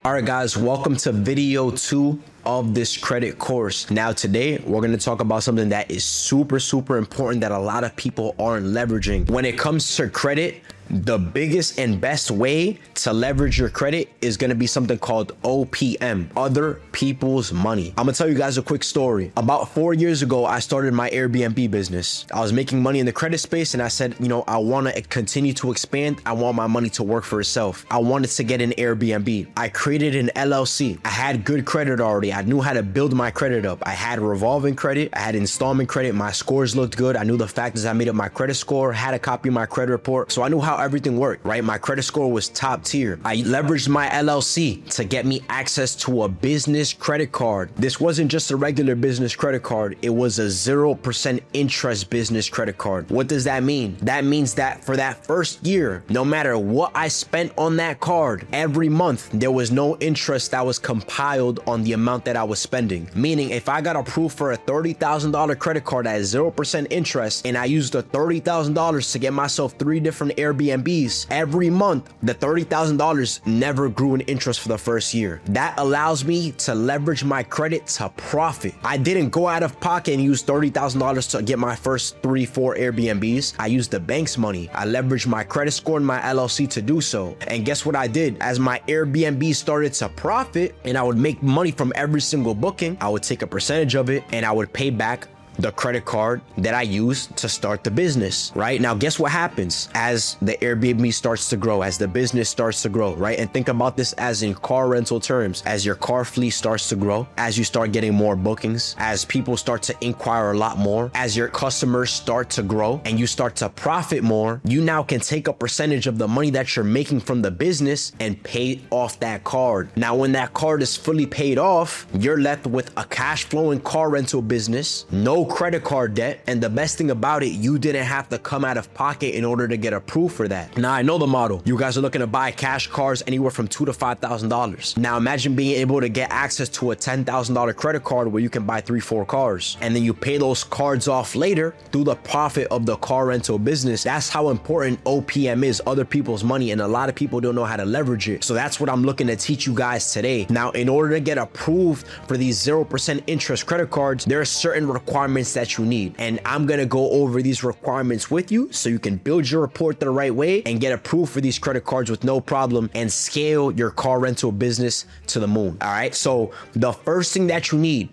All right, guys, welcome to video 2 of this credit course. Now, today we're going to talk about something that is super important that a lot of people aren't leveraging. When it comes to credit, the biggest and best way to leverage your credit is going to be something called OPM, other people's money. I'm gonna tell you guys a quick story. About 4 years ago, I started my Airbnb business. I was making money in the credit space and I said, I want to continue to expand. I want my money to work for itself. I wanted to get an Airbnb. I created an LLC. I had good credit already. I knew how to build my credit up. I had revolving credit. I had installment credit. My scores looked good. I knew the factors that made up my credit score, had a copy of my credit report. So I knew how everything worked, right? My credit score was top tier. I leveraged my LLC to get me access to a business credit card. This wasn't just a regular business credit card. It was a 0% interest business credit card. What does that mean? That means that for that first year, no matter what I spent on that card, every month, there was no interest that was compiled on the amount that I was spending. Meaning if I got approved for a $30,000 credit card at 0% interest and I used the $30,000 to get myself 3 different Airbnbs, every month, the $30,000 never grew in interest for the first year. That allows me to leverage my credit to profit. I didn't go out of pocket and use $30,000 to get my first 3-4 Airbnbs. I used the bank's money. I leveraged my credit score and my LLC to do so. And guess what I did? As my Airbnb started to profit and I would make money from every single booking, I would take a percentage of it and I would pay back the credit card that I used to start the business, right? Now, guess what happens as the Airbnb starts to grow, as the business starts to grow, right? And think about this as in car rental terms. As your car fleet starts to grow, as you start getting more bookings, as people start to inquire a lot more, as your customers start to grow and you start to profit more, you now can take a percentage of the money that you're making from the business and pay off that card. Now, when that card is fully paid off, you're left with a cash flowing car rental business, no credit card debt, and the best thing about it, you didn't have to come out of pocket in order to get approved for that. Now, I know the model. You guys are looking to buy cash cars anywhere from $2,000 to $5,000. Now, imagine being able to get access to a $10,000 credit card where you can buy 3-4 cars, and then you pay those cards off later through the profit of the car rental business. That's how important OPM is, other people's money, and a lot of people don't know how to leverage it. So that's what I'm looking to teach you guys today. Now, in order to get approved for these 0% interest credit cards, there are certain requirements that you need, and I'm gonna go over these requirements with you so you can build your report the right way and get approved for these credit cards with no problem and scale your car rental business to the moon. All right, so the first thing that you need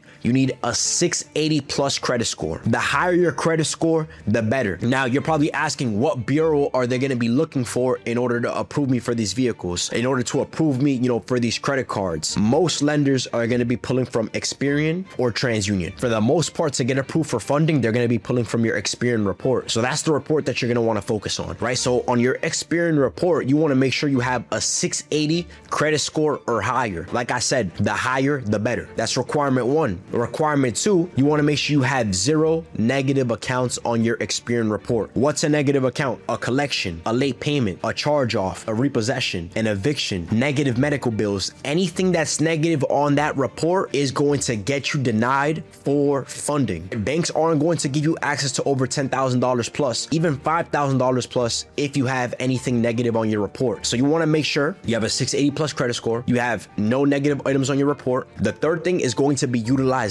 a 680 plus credit score. The higher your credit score, the better. Now, you're probably asking, what bureau are they going to be looking for in order to approve me for these vehicles, in order to approve me, for these credit cards? Most lenders are going to be pulling from Experian or TransUnion. For the most part, to get approved for funding, they're going to be pulling from your Experian report. So that's the report that you're going to want to focus on, right? So on your Experian report, you want to make sure you have a 680 credit score or higher. Like I said, the higher, the better. That's requirement 1. Requirement 2, you want to make sure you have 0 negative accounts on your Experian report. What's a negative account? A collection, a late payment, a charge off, a repossession, an eviction, negative medical bills. Anything that's negative on that report is going to get you denied for funding. Banks aren't going to give you access to over $10,000 plus, even $5,000 plus if you have anything negative on your report. So you want to make sure you have a 680 plus credit score, you have no negative items on your report. The third thing is going to be utilization,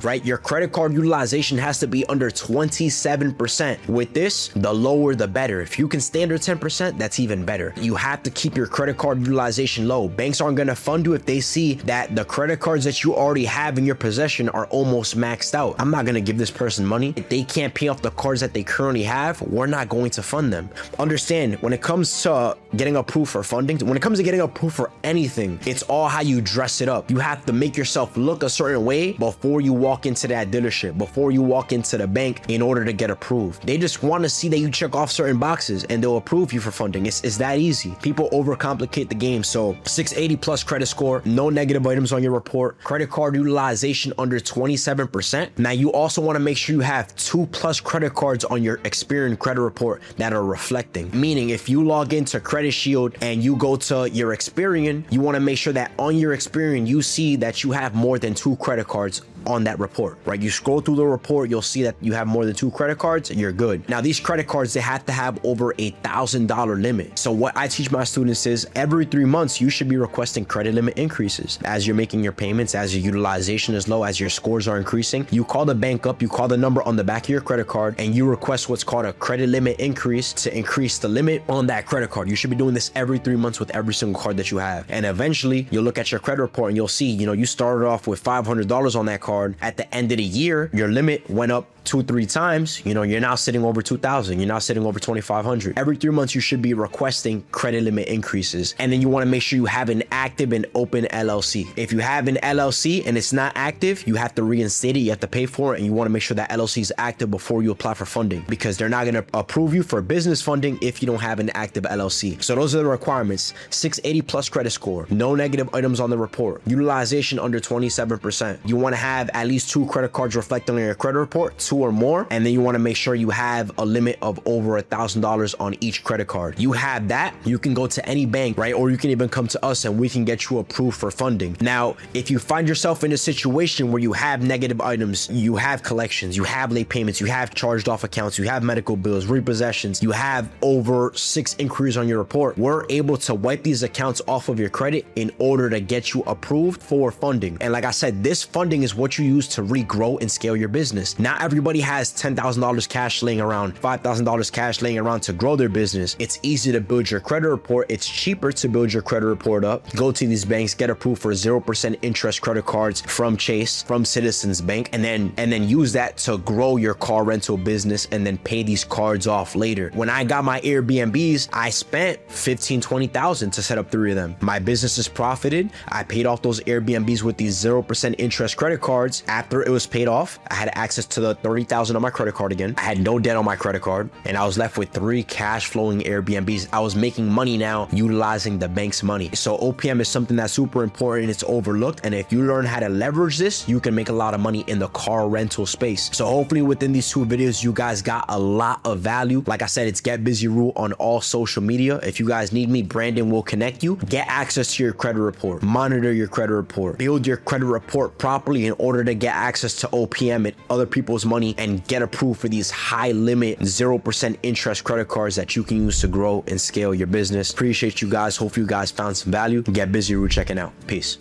right? Your credit card utilization has to be under 27%. With this, the lower the better. If you can stay under 10%, that's even better. You have to keep your credit card utilization low. Banks aren't going to fund you if they see that the credit cards that you already have in your possession are almost maxed out. I'm not going to give this person money. If they can't pay off the cards that they currently have, we're not going to fund them. Understand, when it comes to getting approved for funding, when it comes to getting approved for anything, it's all how you dress it up. You have to make yourself look a certain way before you walk into that dealership, before you walk into the bank in order to get approved. They just want to see that you check off certain boxes and they'll approve you for funding. It's that easy. People overcomplicate the game. So 680 plus credit score, no negative items on your report, credit card utilization under 27%. Now, you also want to make sure you have 2+ credit cards on your Experian credit report that are reflecting. Meaning, if you log into Credit Shield and you go to your Experian, you want to make sure that on your Experian, you see that you have more than 2 credit cards on that report, right? You scroll through the report, you'll see that you have more than 2 credit cards, you're good. Now, these credit cards, they have to have over $1,000 limit. So what I teach my students is every 3 months, you should be requesting credit limit increases. As you're making your payments, as your utilization is low, as your scores are increasing, you call the bank up, you call the number on the back of your credit card, and you request what's called a credit limit increase to increase the limit on that credit card. You should be doing this every 3 months with every single card that you have. And eventually, you'll look at your credit report and you'll see, you started off with $500 on that card. At the end of the year, your limit went up 2-3 times. You're now sitting over 2,000. You're now sitting over 2,500. Every 3 months, you should be requesting credit limit increases. And then you want to make sure you have an active and open LLC. If you have an LLC and it's not active, you have to reinstate it. You have to pay for it. And you want to make sure that LLC is active before you apply for funding, because they're not going to approve you for business funding if you don't have an active LLC. So those are the requirements: 680 plus credit score, no negative items on the report, utilization under 27%. You want to have at least 2 credit cards reflecting on your credit report, 2 or more, and then you want to make sure you have a limit of over $1,000 on each credit card. You have that, you can go to any bank, right? Or you can even come to us and we can get you approved for funding. Now, if you find yourself in a situation where you have negative items, you have collections, you have late payments, you have charged off accounts, you have medical bills, repossessions, you have over 6 inquiries on your report, we're able to wipe these accounts off of your credit in order to get you approved for funding. And like I said, this funding is what you use to regrow and scale your business. Not everybody has $10,000 cash laying around, $5,000 cash laying around to grow their business. It's easy to build your credit report. It's cheaper to build your credit report up. Go to these banks, get approved for 0% interest credit cards from Chase, from Citizens Bank, and then use that to grow your car rental business and then pay these cards off later. When I got my Airbnbs, I spent $15,000-$20,000 to set up 3 of them. My business is profited. I paid off those Airbnbs with these 0% interest credit cards. After it was paid off, I had access to the $30,000 on my credit card again. I had no debt on my credit card, and I was left with 3 cash flowing Airbnbs. I was making money now utilizing the bank's money. So OPM is something that's super important. It's overlooked, and if you learn how to leverage this, you can make a lot of money in the car rental space. So hopefully within these 2 videos, you guys got a lot of value. Like I said, it's Get Busy Rule on all social media. If you guys need me, Brandon will connect you. Get access to your credit report, monitor your credit report, build your credit report properly in order to get access to OPM and other people's money, and get approved for these high limit 0% interest credit cards that you can use to grow and scale your business. Appreciate you guys. Hope you guys found some value. Get Busy Rule checking out. Peace.